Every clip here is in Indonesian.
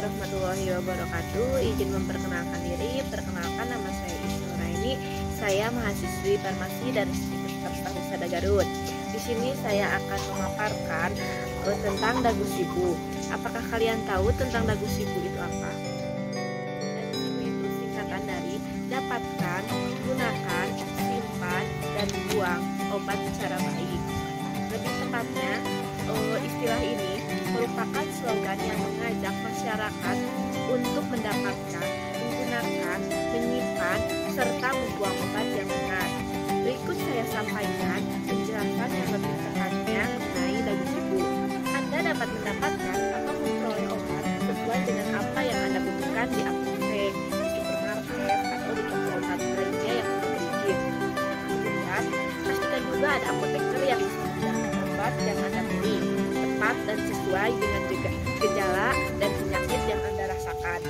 warahmatullahi wabarakatuh. Izin memperkenalkan diri. Perkenalkan, nama saya Isnura ini. Saya mahasiswi farmasi dari Universitas Husada Garut. Di sini saya akan memaparkan tentang dagu sibu. Apakah kalian tahu tentang dagu sibu itu apa? Dagu sibu itu singkatan dari dapatkan, gunakan, simpan, dan buang obat secara baik. Lebih tepatnya, istilah ini merupakan slogan yang mengajak masyarakat untuk mendapatkan, menggunakan, menyimpan, serta membuang obat yang benar. Berikut saya sampaikan penjelasan yang lebih tepatnya mengenai dagu sibu. Anda dapat mendapatkan atau memperoleh obat sesuai dengan apa yang Anda butuhkan di apotek, di supermarket, atau di toko obat lainnya yang berizin. Kemudian, pastikan juga ada apoteker yang menyediakan obat yang Anda beli tepat dan sesuai dengan gejala dan penyakit yang Anda rasakan.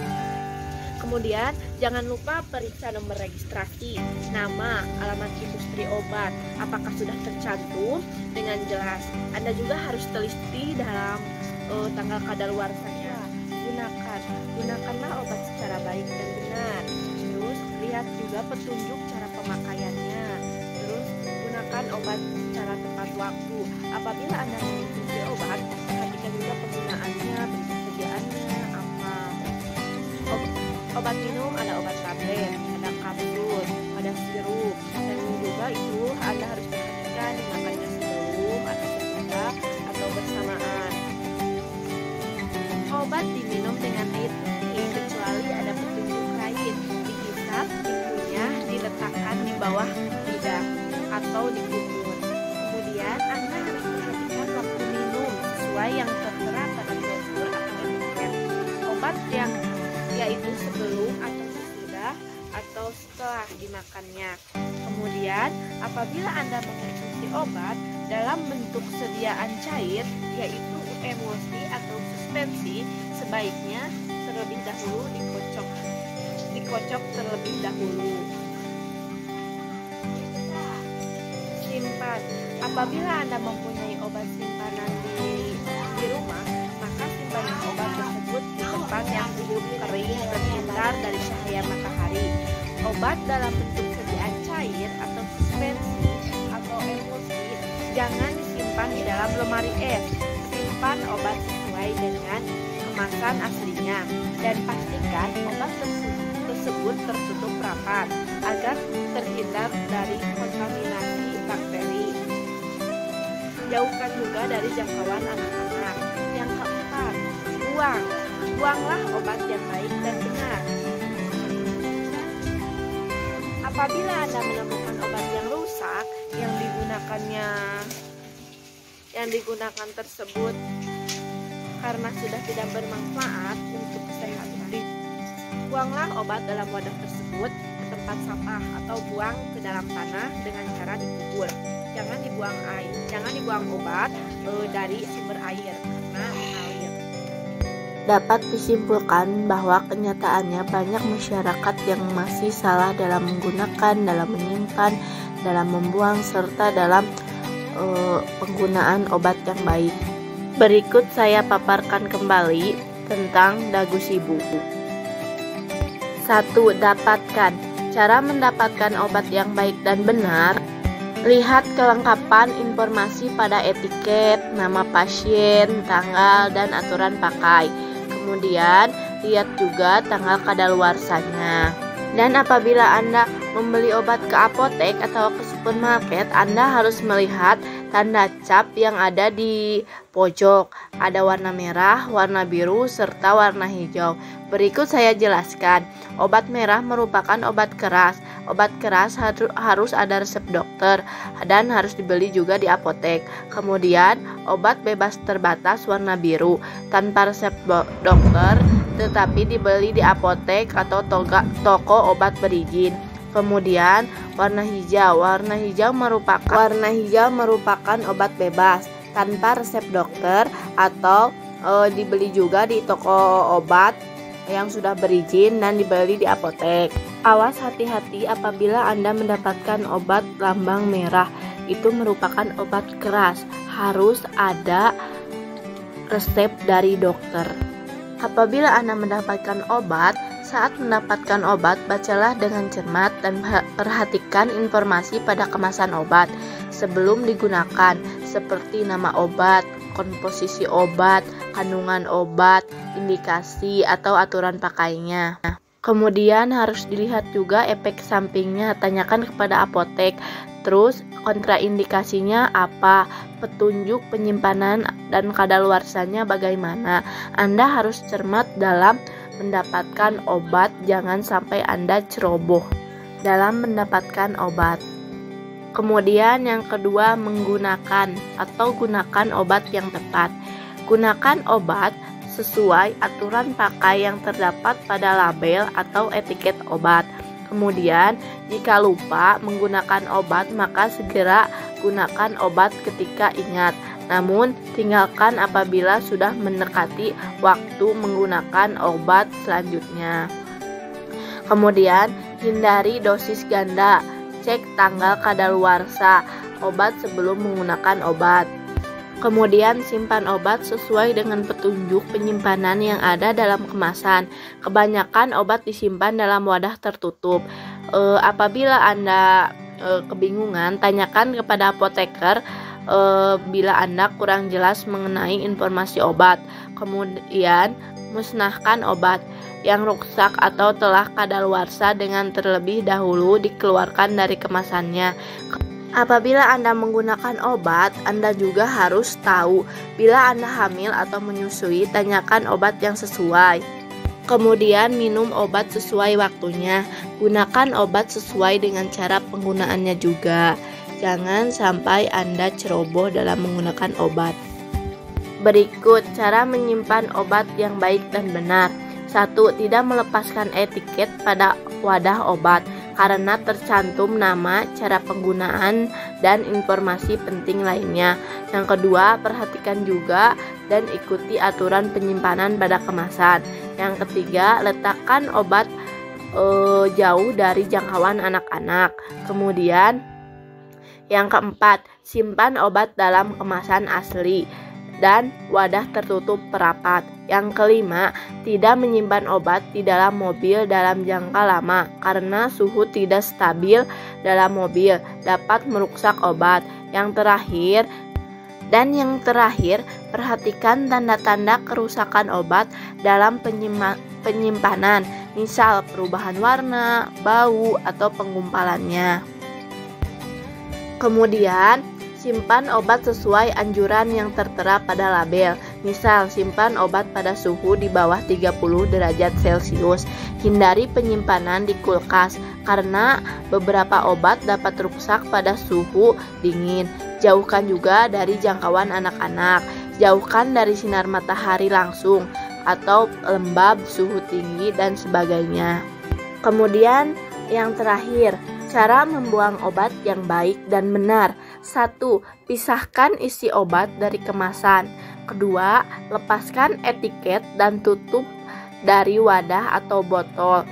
Kemudian, jangan lupa periksa nomor registrasi, nama, alamat industri obat, apakah sudah tercantum dengan jelas. Anda juga harus teliti dalam tanggal kadaluarsanya. Gunakanlah obat secara baik dan benar. Terus, lihat juga petunjuk cara pemakaiannya. Terus, gunakan obat secara tepat waktu. Apabila Anda mengonsumsi obat, perhatikan juga penggunaannya, persediaannya apa. Obat minum ada obat tablet, ada kapsul, ada sirup, dan juga itu Anda harus perhatikan dimakannya sebelum atau sesudah atau bersamaan. Obat diminum dengan air putih kecuali ada petunjuk lain. Dihisap, dikunyah, diletakkan di bawah lidah atau dikubur. Kemudian Anda harus perhatikan waktu minum sesuai yang tertera pada brosur atau etiket. Obat yang yaitu sebelum atau sesudah atau setelah dimakannya. Kemudian, apabila Anda mengonsumsi obat dalam bentuk sediaan cair, yaitu emulsi atau suspensi, sebaiknya terlebih dahulu dikocok terlebih dahulu. Simpan. Apabila Anda mempunyai obat simpanan di rumah, maka simpan obat tersebut di tempat yang teduh, kering, terhindar dari cahaya matahari. Obat dalam bentuk sediaan cair atau suspensi atau emulsi jangan disimpan di dalam lemari es. Simpan obat sesuai dengan kemasan aslinya dan pastikan obat tersebut tertutup rapat agar terhindar dari kontaminasi bakteri. Jauhkan juga dari jangkauan anak-anak. Yang keempat, buanglah obat yang baik dan benar. Apabila Anda menemukan obat yang rusak yang digunakan tersebut karena sudah tidak bermanfaat untuk kesehatan, buanglah obat dalam wadah tersebut ke tempat sampah atau buang ke dalam tanah dengan cara dikubur. Jangan dibuang obat dari sumber air karena mengalir. Dapat disimpulkan bahwa kenyataannya banyak masyarakat yang masih salah dalam menggunakan, dalam menyimpan, dalam membuang, serta dalam penggunaan obat yang baik. Berikut saya paparkan kembali tentang dagu sibu. 1. Dapatkan. Cara mendapatkan obat yang baik dan benar. Lihat kelengkapan informasi pada etiket, nama pasien, tanggal, dan aturan pakai. Kemudian, lihat juga tanggal kadaluarsanya. Dan apabila Anda membeli obat ke apotek atau ke supermarket, Anda harus melihat tanda cap yang ada di pojok. Ada warna merah, warna biru, serta warna hijau. Berikut saya jelaskan. Obat merah merupakan obat keras. Obat keras harus ada resep dokter dan harus dibeli juga di apotek. Kemudian, obat bebas terbatas warna biru tanpa resep dokter tetapi dibeli di apotek atau toko obat berizin. Kemudian, warna hijau. Warna hijau merupakan obat bebas tanpa resep dokter atau dibeli juga di toko obat yang sudah berizin dan dibeli di apotek. Awas hati-hati apabila Anda mendapatkan obat lambang merah. Itu merupakan obat keras. Harus ada resep dari dokter. Apabila Anda mendapatkan obat, saat mendapatkan obat, bacalah dengan cermat dan perhatikan informasi pada kemasan obat sebelum digunakan, seperti nama obat, komposisi obat, kandungan obat, indikasi, atau aturan pakainya. Kemudian harus dilihat juga efek sampingnya, tanyakan kepada apotek. Terus kontraindikasinya apa, petunjuk penyimpanan dan kadaluarsanya bagaimana. Anda harus cermat dalam mendapatkan obat, jangan sampai Anda ceroboh dalam mendapatkan obat. Kemudian yang kedua, menggunakan atau gunakan obat yang tepat. Gunakan obat sesuai aturan pakai yang terdapat pada label atau etiket obat. Kemudian, jika lupa menggunakan obat, maka segera gunakan obat ketika ingat. Namun, tinggalkan apabila sudah mendekati waktu menggunakan obat selanjutnya. Kemudian, hindari dosis ganda. Cek tanggal kadaluarsa obat sebelum menggunakan obat. Kemudian simpan obat sesuai dengan petunjuk penyimpanan yang ada dalam kemasan. Kebanyakan obat disimpan dalam wadah tertutup. Apabila Anda kebingungan, tanyakan kepada apoteker bila Anda kurang jelas mengenai informasi obat. Kemudian musnahkan obat yang rusak atau telah kadaluarsa dengan terlebih dahulu dikeluarkan dari kemasannya. Apabila Anda menggunakan obat, Anda juga harus tahu bila Anda hamil atau menyusui, tanyakan obat yang sesuai. Kemudian minum obat sesuai waktunya. Gunakan obat sesuai dengan cara penggunaannya juga. Jangan sampai Anda ceroboh dalam menggunakan obat. Berikut cara menyimpan obat yang baik dan benar. 1. Tidak melepaskan etiket pada wadah obat karena tercantum nama, cara penggunaan, dan informasi penting lainnya. Yang kedua, perhatikan juga dan ikuti aturan penyimpanan pada kemasan. Yang ketiga, letakkan obat jauh dari jangkauan anak-anak. Kemudian, yang keempat, simpan obat dalam kemasan asli dan wadah tertutup rapat. Yang kelima, tidak menyimpan obat di dalam mobil dalam jangka lama karena suhu tidak stabil dalam mobil dapat merusak obat. Yang terakhir, perhatikan tanda-tanda kerusakan obat dalam penyimpanan, misal perubahan warna, bau, atau penggumpalannya. Kemudian, simpan obat sesuai anjuran yang tertera pada label. Misal, simpan obat pada suhu di bawah 30 derajat Celcius. Hindari penyimpanan di kulkas karena beberapa obat dapat rusak pada suhu dingin. Jauhkan juga dari jangkauan anak-anak. Jauhkan dari sinar matahari langsung atau lembab, suhu tinggi, dan sebagainya. Kemudian, yang terakhir, cara membuang obat yang baik dan benar. 1. Pisahkan isi obat dari kemasan. Kedua, lepaskan etiket dan tutup dari wadah atau botol.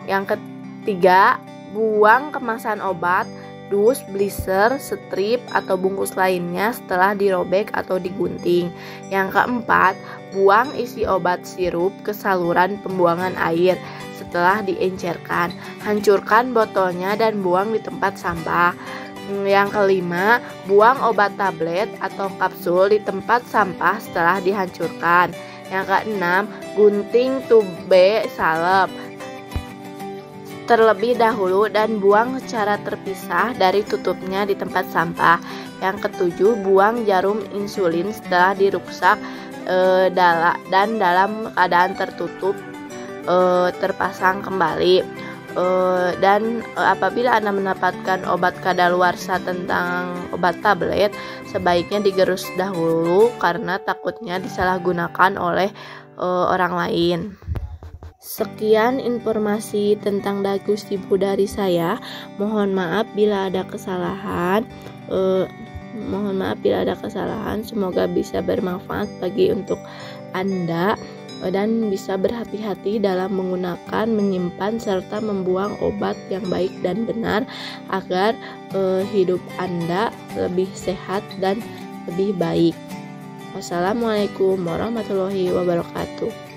Yang ketiga, buang kemasan obat, dus, blister, strip, atau bungkus lainnya setelah dirobek atau digunting. Yang keempat, buang isi obat sirup ke saluran pembuangan air setelah diencerkan. Hancurkan botolnya dan buang di tempat sampah. Yang kelima, buang obat tablet atau kapsul di tempat sampah setelah dihancurkan. Yang keenam, gunting tube salep terlebih dahulu dan buang secara terpisah dari tutupnya di tempat sampah. Yang ketujuh, buang jarum insulin setelah dirusak dan dalam keadaan tertutup terpasang kembali. Dan apabila Anda mendapatkan obat kadaluarsa tentang obat tablet, sebaiknya digerus dahulu karena takutnya disalahgunakan oleh orang lain. Sekian informasi tentang Dagustibu dari saya. Mohon maaf bila ada kesalahan. Semoga bisa bermanfaat bagi untuk Anda dan bisa berhati-hati dalam menggunakan, menyimpan, serta membuang obat yang baik dan benar agar hidup Anda lebih sehat dan lebih baik. Wassalamualaikum warahmatullahi wabarakatuh.